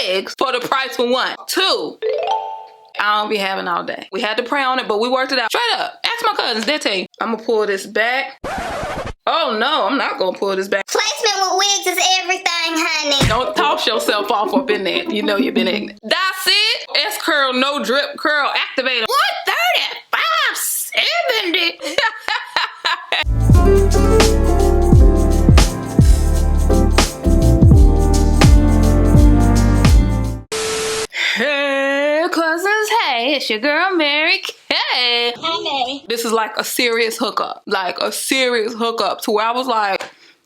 wigs for the price of one. Two. I don't be having all day. We had to pray on it, but we worked it out. Straight up. Ask my cousins, they'll tell you. I'm gonna pull this back. Oh no, I'm not gonna pull this back. Placement with wigs is everything, honey. Don't toss yourself off up in there. You know you've been ignorant. That's it. S curl, no drip curl activator. 135.70. Hey cousins, hey, it's your girl Mary Kay. Hi, Mary. This is like a serious hookup. Like a serious hookup to where I was like,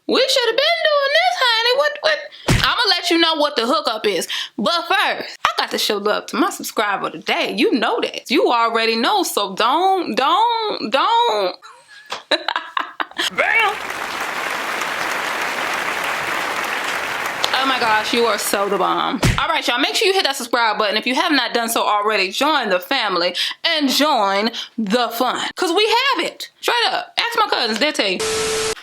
we should have been doing this, honey. What? I'm gonna let you know what the hookup is. But first, I got to show love to my subscriber today. You know that. You already know, so don't. Bam. Oh my gosh, you are so the bomb. All right, y'all, make sure you hit that subscribe button. If you have not done so already, join the family and join the fun. Because we have it. Straight up. Ask my cousins, they'll tell you.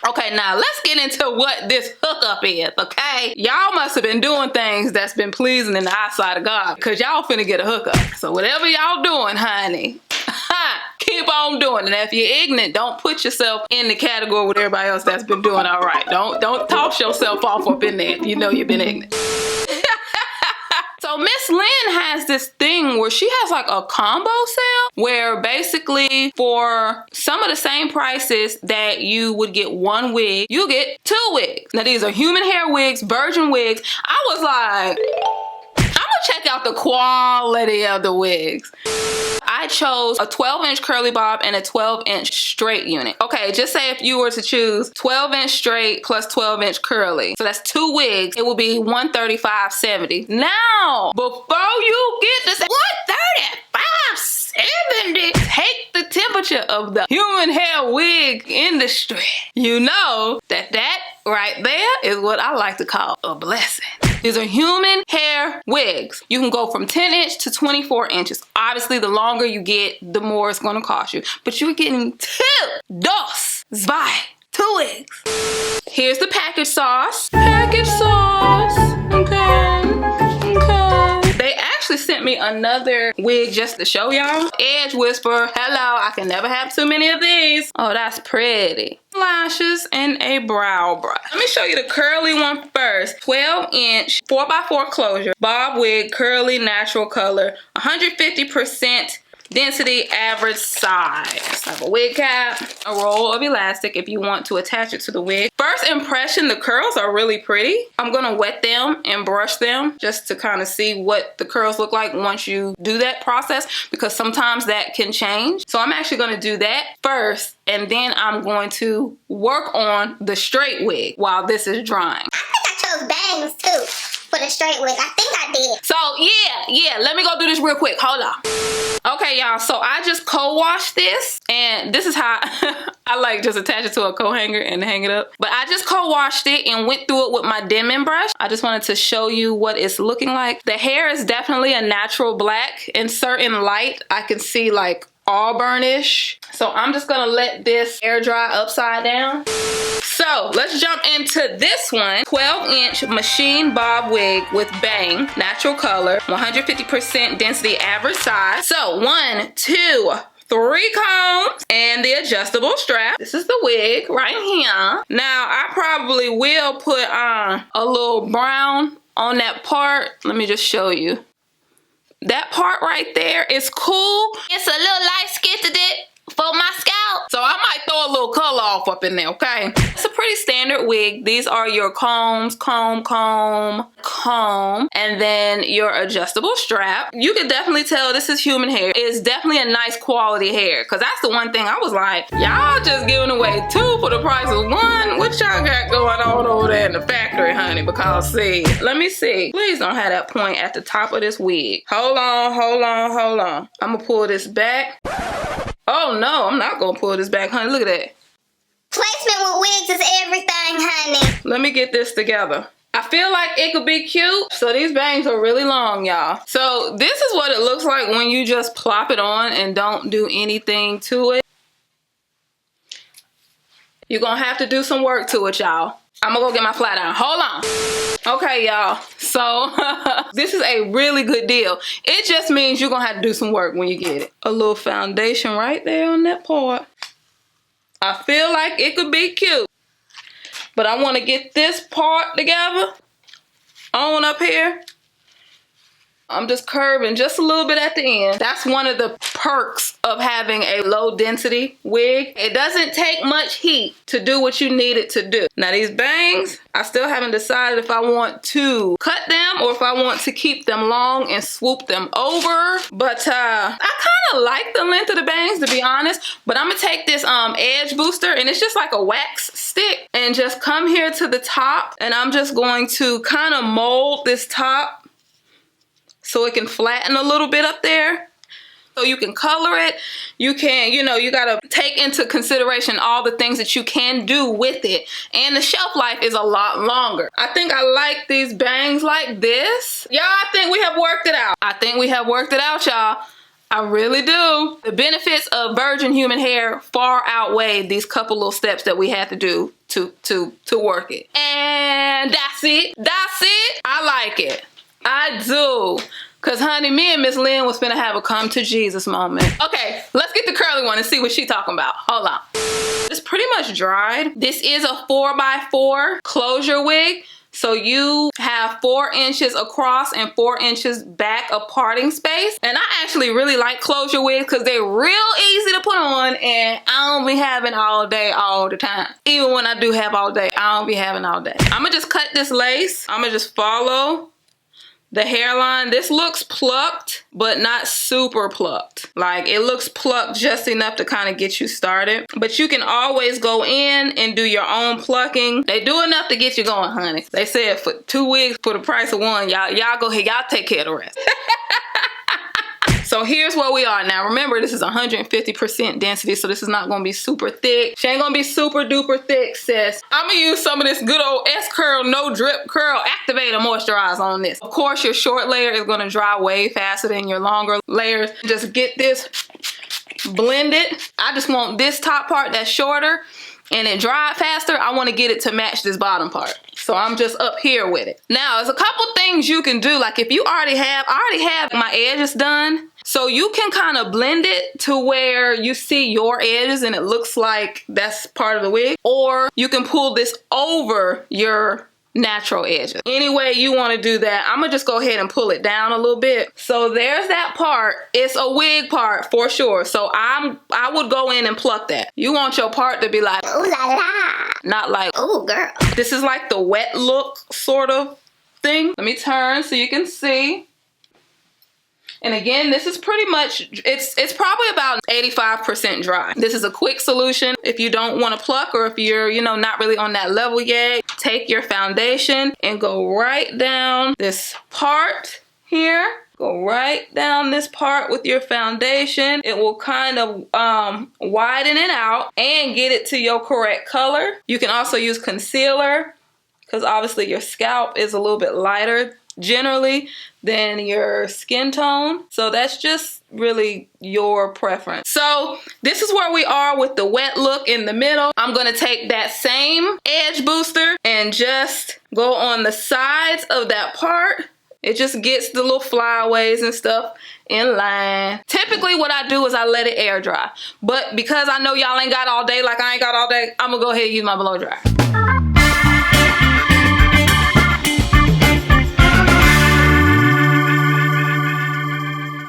Okay, now let's get into what this hookup is, okay? Y'all must have been doing things that's been pleasing in the eyesight of God because y'all finna get a hookup. So whatever y'all doing, honey, keep on doing it. And if you're ignorant, don't put yourself in the category with everybody else that's been doing all right. Don't toss yourself off up in there. You know you've been ignorant. So Mslynn has this thing where she has like a combo sale where basically for some of the same prices that you would get one wig, you get two wigs. Now these are human hair wigs, virgin wigs. I was like, I'm gonna check out the quality of the wigs. I chose a 12-inch curly bob and a 12-inch straight unit. Okay, just say if you were to choose 12-inch straight plus 12-inch curly. So that's two wigs. It will be $135.70. Now, before you get this $135.70, take the temperature of the human hair wig industry. You know that right there is what I like to call a blessing. These are human hair wigs. You can go from 10-inch to 24 inches. Obviously, the longer you get, the more it's going to cost you. But you're getting two wigs. Here's the package sauce. Okay. They actually sent me another wig just to show y'all. Edge Whisper. Hello, I can never have too many of these. Oh, that's pretty. Lashes and a brow brush. Let me show you the curly one first. 12-inch 4x4 closure bob wig, curly natural color, 150% density, average size. I have a wig cap, a roll of elastic if you want to attach it to the wig. First impression, the curls are really pretty. I'm gonna wet them and brush them just to kind of see what the curls look like once you do that process, because sometimes that can change. So I'm actually gonna do that first, and then I'm going to work on the straight wig while this is drying. I think I chose bangs too for the straight wig. I think I did. So yeah, let me go do this real quick. Hold on. Okay, y'all, so I just co-washed this, and this is how I like just attach it to a co-hanger and hang it up. But I just co-washed it and went through it with my Denman brush. I just wanted to show you what it's looking like. The hair is definitely a natural black. In certain light, I can see like auburnish. So I'm just gonna let this air dry upside down. So let's jump into this one. 12-inch machine bob wig with bang, natural color, 150% density, average size. So 1, 2, 3 combs and the adjustable strap. This is the wig right here. Now I probably will put on a little brown on that part. Let me just show you. That part right there is cool. It's a little light skitted it for my scalp. So I might throw a little color off up in there, okay? It's a pretty standard wig. These are your combs, comb, and then your adjustable strap. You can definitely tell this is human hair. It's definitely a nice quality hair, because that's the one thing I was like, y'all just giving away 2 for the price of 1. What y'all got going on over there in the factory, honey? Because see, let me see. Please don't have that point at the top of this wig. Hold on. I'm gonna pull this back. Oh no, I'm not gonna pull this back, honey. Look at that. Placement with wigs is everything, honey. Let me get this together. I feel like it could be cute. So these bangs are really long, y'all. So this is what it looks like when you just plop it on and don't do anything to it. You're gonna have to do some work to it, y'all. I'm gonna go get my flat iron. Hold on. Okay, y'all. So this is a really good deal. It just means you're gonna have to do some work when you get it. A little foundation right there on that part. I feel like it could be cute, but I want to get this part together on up here. I'm just curving just a little bit at the end. That's one of the perks of having a low density wig. It doesn't take much heat to do what you need it to do. Now these bangs, I still haven't decided if I want to cut them or if I want to keep them long and swoop them over. But I kind of like the length of the bangs, to be honest. But I'm gonna take this edge booster, and it's just like a wax stick, and just come here to the top, and I'm just going to kind of mold this top so it can flatten a little bit up there. So you can color it. You can, you know, you gotta take into consideration all the things that you can do with it. And the shelf life is a lot longer. I think I like these bangs like this. Y'all, I think we have worked it out. I think we have worked it out, y'all. I really do. The benefits of virgin human hair far outweigh these couple little steps that we had to do to work it. And that's it. That's it. I like it. I do. Cause honey, me and Miss Lynn was finna have a come to Jesus moment. Okay, let's get the curly one and see what she talking about. Hold on. It's pretty much dried. This is a 4x4 closure wig. So you have 4 inches across and 4 inches back of parting space. And I actually really like closure wigs because they're real easy to put on, and I don't be having all day all the time. Even when I do have all day, I don't be having all day. I'm gonna just cut this lace. I'm gonna just follow the hairline. This looks plucked, but not super plucked. Like, it looks plucked just enough to kind of get you started. But you can always go in and do your own plucking. They do enough to get you going, honey. They said for 2 wigs for the price of one. Y'all go ahead, y'all take care of the rest. So here's where we are now. Remember, this is 150% density, so this is not gonna be super thick. She ain't gonna be super duper thick, sis. I'm gonna use some of this good old S-Curl No Drip Curl Activator Moisturizer on this. Of course, your short layer is gonna dry way faster than your longer layers. Just get this blended. I just want this top part that's shorter and it dried faster. I want to get it to match this bottom part. So I'm just up here with it. Now, there's a couple things you can do. Like if you I already have my edges done. So you can kind of blend it to where you see your edges and it looks like that's part of the wig. Or you can pull this over your natural edges. Any way you want to do that, I'm gonna just go ahead and pull it down a little bit. So there's that part. It's a wig part for sure. So I would go in and pluck that. You want your part to be like, ooh la la, not like, oh girl. This is like the wet look sort of thing. Let me turn so you can see. And again, this is pretty much, it's probably about 85% dry. This is a quick solution. If you don't want to pluck, or if you're, you know, not really on that level yet, take your foundation and go right down this part here. Go right down this part with your foundation. It will kind of widen it out and get it to your correct color. You can also use concealer because obviously your scalp is a little bit lighter generally than your skin tone. So that's just really your preference. So this is where we are with the wet look in the middle. I'm gonna take that same edge booster and just go on the sides of that part. It just gets the little flyaways and stuff in line. Typically what I do is I let it air dry. But because I know y'all ain't got all day like I ain't got all day, I'm gonna go ahead and use my blow dryer.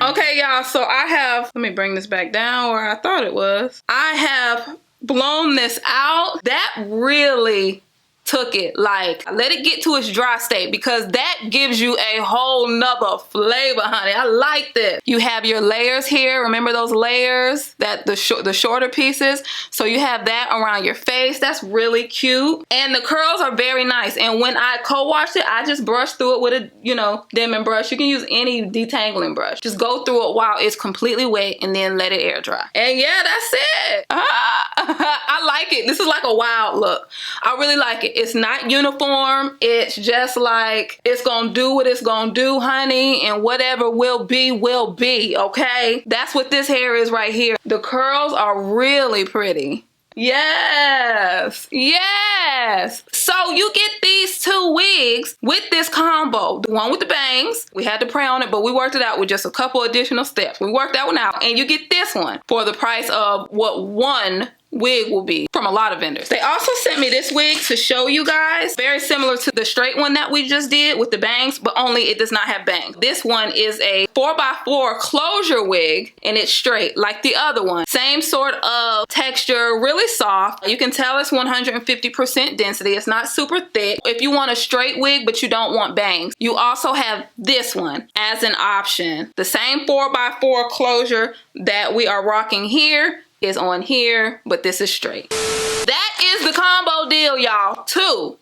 Okay, y'all, so I have, let me bring this back down where I thought it was. I have blown this out. That really took it. Like, let it get to its dry state because that gives you a whole nother flavor, honey. I like this. You have your layers here. Remember those layers, that the shorter pieces? So you have that around your face. That's really cute. And the curls are very nice. And when I co-washed it, I just brushed through it with a, you know, Denman brush. You can use any detangling brush. Just go through it while it's completely wet and then let it air dry. And yeah, that's it. I like it. This is like a wild look. I really like it. It's not uniform. It's just like, it's gonna do what it's gonna do, honey, and whatever will be, okay? That's what this hair is right here. The curls are really pretty. Yes, yes. So you get these 2 wigs with this combo. The one with the bangs, we had to pray on it, but we worked it out with just a couple additional steps. We worked that one out, and you get this one for the price of what one wig will be from a lot of vendors. They also sent me this wig to show you guys. Very similar to the straight one that we just did with the bangs, but only it does not have bangs. This one is a 4x4 closure wig, and it's straight like the other one. Same sort of texture, really soft. You can tell it's 150% density. It's not super thick. If you want a straight wig but you don't want bangs, you also have this one as an option. The same 4x4 closure that we are rocking here is on here, but this is straight. That is the combo deal, y'all. Two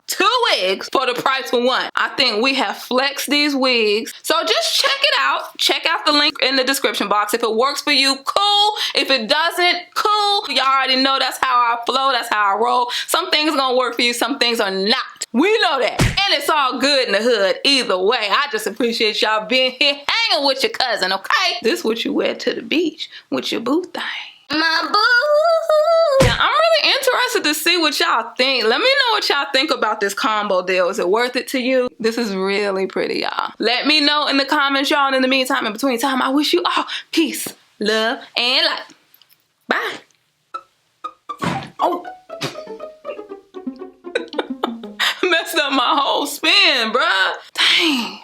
wigs for the price of one. I think we have flexed these wigs. So just check it out. Check out the link in the description box. If it works for you, cool. If it doesn't, cool. Y'all already know that's how I flow. That's how I roll. Some things are gonna work for you. Some things are not. We know that. And it's all good in the hood either way. I just appreciate y'all being here hanging with your cousin, okay? This is what you wear to the beach with your boo thing. My boo. Yeah, I'm really interested to see what y'all think. Let me know what y'all think about this combo deal. Is it worth it to you? This is really pretty, y'all. Let me know in the comments, y'all. And in the meantime, in between time, I wish you all peace, love, and light. Bye. Oh. Messed up my whole spin, bruh. Dang.